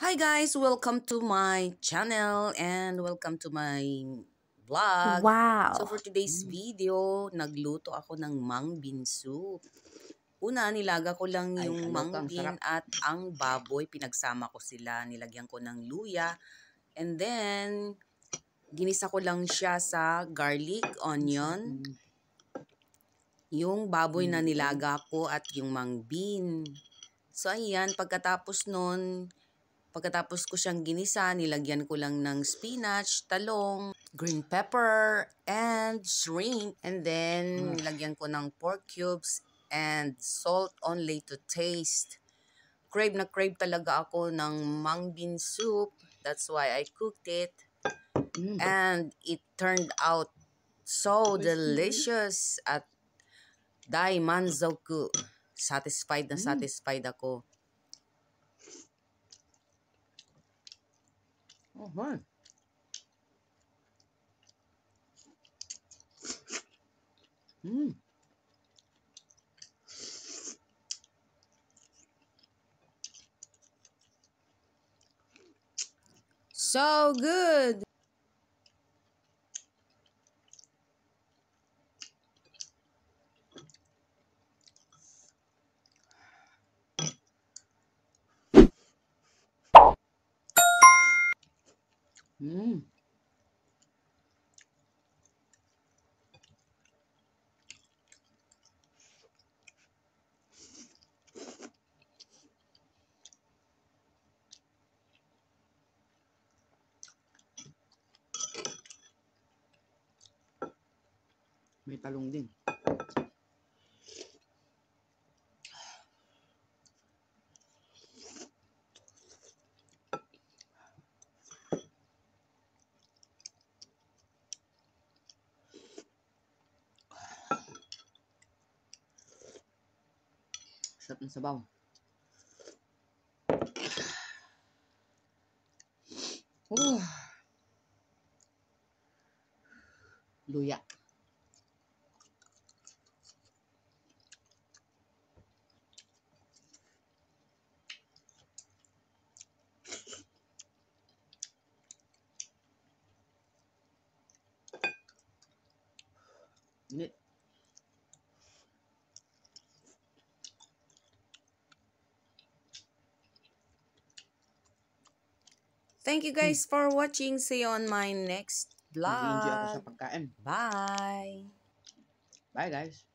Hi guys, welcome to my channel and welcome to my vlog. So Wow! for today's video, nagluto ako ng mung bean soup. Una, nilaga ko lang Ay, yung kaloka, mung ang bean sarap. at ang baboy. Pinagsama ko sila, nilagyan ko ng luya. And then, ginisa ko lang siya sa garlic, onion, yung baboy na nilaga ko at yung mung bean. So ayan, pagkatapos ko siyang ginisa, nilagyan ko lang ng spinach, talong, green pepper, and shrimp. And then, nilagyan ko ng pork cubes and salt only to taste. Crave na crave talaga ako ng mung bean soup. That's why I cooked it. And it turned out so delicious at dai manzoku. Satisfied na satisfied ako. Oh, mm. So good! Mm. May talong din. Sarap ng sabaw. Oh, luya. Init. Thank you guys for watching. See you on my next Nag-enjoy ako sa vlog. pagkain. Bye! Bye, guys.